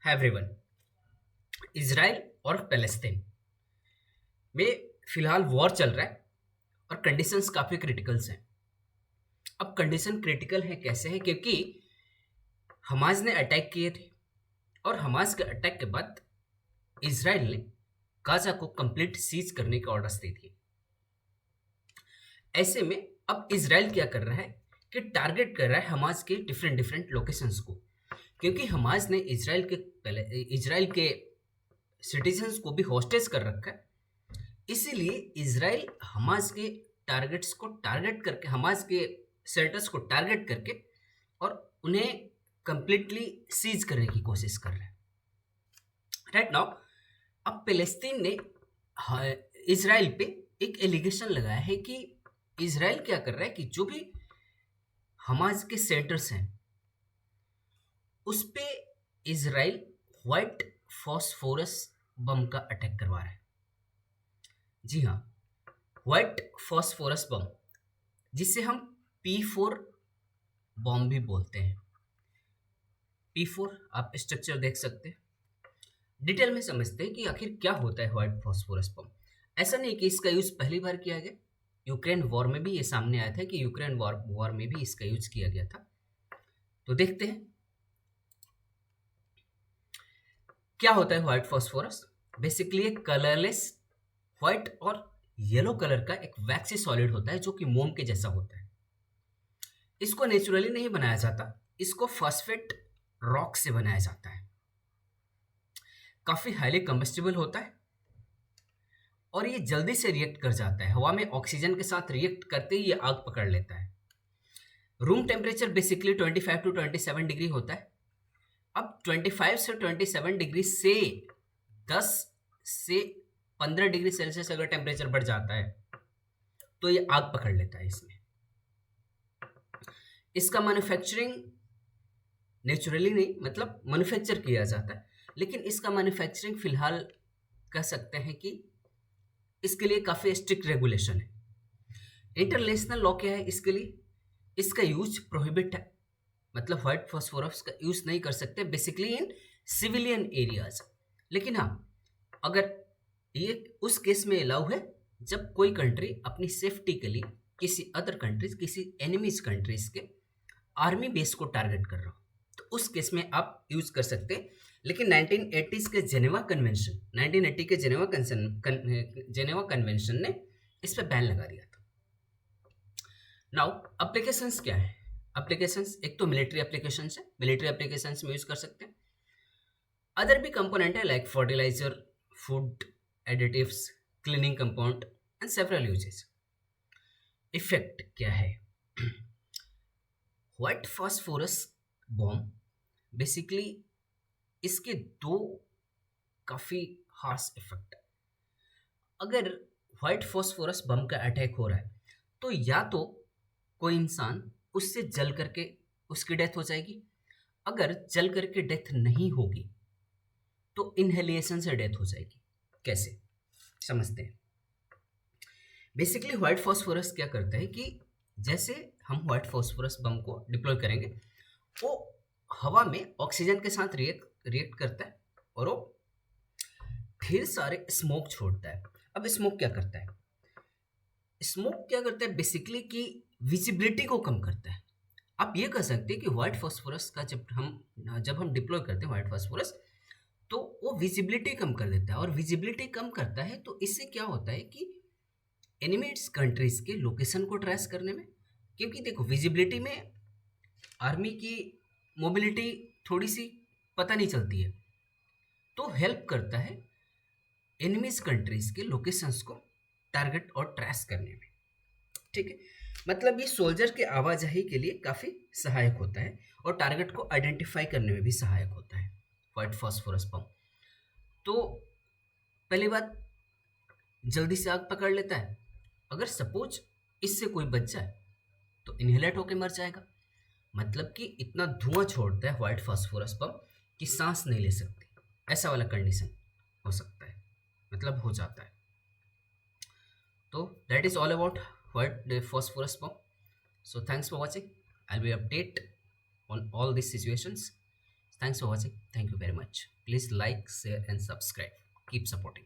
है everyone. Israel और Palestine में फिलहाल वॉर चल रहा है और कंडीशंस काफ़ी क्रिटिकल्स हैं। अब कंडीशन क्रिटिकल है कैसे है, क्योंकि हमास ने अटैक किए थे और हमास के अटैक के बाद इसराइल ने गाजा को कंप्लीट सीज करने के ऑर्डर्स दे दिए। ऐसे में अब इसराइल क्या कर रहा है कि टारगेट कर रहा है हमास के डिफरेंट डिफरेंट लोकेशंस को, क्योंकि हमास ने इसराइल के सिटीजन्स को भी हॉस्टेज कर रखा है। इसीलिए इसराइल हमास के टारगेट्स को टारगेट करके, हमास के सेटर्स को टारगेट करके और उन्हें कंप्लीटली सीज करने की कोशिश कर रहा है राइट नाउ। अब फिलिस्तीन ने इसराइल पे एक एलिगेशन लगाया है कि इसराइल क्या कर रहा है कि जो भी हमास के सेंटर्स हैं उस पे इसराइल व्हाइट फॉस्फोरस बम का अटैक करवा रहा है। जी हाँ, व्हाइट फॉस्फोरस बम, जिसे हम P4 बॉम्ब भी बोलते हैं। P4 आप स्ट्रक्चर देख सकते हैं। डिटेल में समझते हैं कि आखिर क्या होता है व्हाइट फॉस्फोरस बम। ऐसा नहीं कि इसका यूज पहली बार किया गया, यूक्रेन वॉर में भी ये सामने आया था कि यूक्रेन वॉर में भी इसका यूज किया गया था। तो देखते हैं क्या होता है व्हाइट फॉस्फोरस। बेसिकली एक कलरलेस व्हाइट और येलो कलर का एक वैक्सी सॉलिड होता है जो कि मोम के जैसा होता है। इसको नेचुरली नहीं बनाया जाता, इसको फॉस्फेट रॉक से बनाया जाता है। काफी हाईली कंबस्टिबल होता है और ये जल्दी से रिएक्ट कर जाता है। हवा में ऑक्सीजन के साथ रिएक्ट करते ही ये आग पकड़ लेता है। Room temperature basically 25 to 27 degree होता है। अब 25 से 27 डिग्री से 10 से 15 डिग्री सेल्सियस अगर टेम्परेचर बढ़ जाता है तो ये आग पकड़ लेता है। इसमें इसका मैन्युफैक्चरिंग नेचुरली नहीं, मतलब मैन्युफैक्चर किया जाता है, लेकिन इसका मैन्युफैक्चरिंग फिलहाल कह सकते हैं कि इसके लिए काफ़ी स्ट्रिक्ट रेगुलेशन है। इंटरनेशनल लॉ क्या है इसके लिए, इसका यूज प्रोहिबिट है, मतलब व्हाइट फॉस्फोरस का यूज नहीं कर सकते बेसिकली इन सिविलियन एरियाज। लेकिन हाँ, अगर ये उस केस में अलाउ है जब कोई कंट्री अपनी सेफ्टी के लिए किसी अदर कंट्रीज, किसी एनिमीज कंट्रीज के आर्मी बेस को टारगेट कर रहा हो, तो उस केस में आप यूज कर सकते हैं। लेकिन 1980 के जेनेवा कन्वेंशन, 1980 के जेनेवा कन्वेंशन ने इस पर बैन लगा दिया था। नाउ एप्लीकेशंस क्या है? एप्लीकेशंस एक तो मिलिट्री एप्लीकेशंस है, मिलिट्री एप्लीकेशंस में यूज कर सकते हैं। अदर भी कंपोनेंट है like fertiliser, food additives, cleaning compound and several uses. Effect क्या है? व्हाइट फॉस्फोरस बॉम्ब बेसिकली इसके दो काफ़ी हार्श इफेक्ट है। अगर व्हाइट फॉस्फोरस बम का अटैक हो रहा है तो या तो कोई इंसान उससे जल करके उसकी डेथ हो जाएगी, अगर जल करके डेथ नहीं होगी तो इनहेलिएशन से डेथ हो जाएगी। कैसे समझते हैं? बेसिकली व्हाइट फॉस्फोरस क्या करता है कि जैसे हम व्हाइट फॉस्फोरस बम को डिप्लॉय करेंगे, वो हवा में ऑक्सीजन के साथ रिएक्ट करता है और वो ढेर सारे स्मोक छोड़ता है। अब स्मोक क्या करता है? स्मोक क्या करता है बेसिकली कि विजिबिलिटी को कम करता है। आप ये कह सकते हैं कि व्हाइट फॉस्फोरस का जब हम डिप्लॉय करते हैं व्हाइट फॉस्फोरस, तो वो विजिबिलिटी कम कर देता है, और विजिबिलिटी कम करता है तो इससे क्या होता है कि एनिमीज कंट्रीज के लोकेशन को ट्रेस करने में, क्योंकि देखो विजिबिलिटी में आर्मी की मोबिलिटी थोड़ी सी पता नहीं चलती है, तो हेल्प करता है एनिमीज कंट्रीज के लोकेशंस को टारगेट और ट्रेस करने में। ठीक है, मतलब ये सोल्जर के आवाजाही के लिए काफ़ी सहायक होता है और टारगेट को आइडेंटिफाई करने में भी सहायक होता है व्हाइट फॉस्फोरस बम। तो पहली बात, जल्दी से आग पकड़ लेता है। अगर सपोज इससे कोई बच जाए तो इनहेलेट होकर मर जाएगा, मतलब कि इतना धुआं छोड़ता है व्हाइट फॉस्फोरस बम कि सांस नहीं ले सकती, ऐसा वाला कंडीशन हो सकता है, मतलब हो जाता है। तो that is all about white phosphorus bomb. So thanks for watching. I'll be update on all these situations. Thanks for watching. Thank you very much. Please like, share, and subscribe. Keep supporting.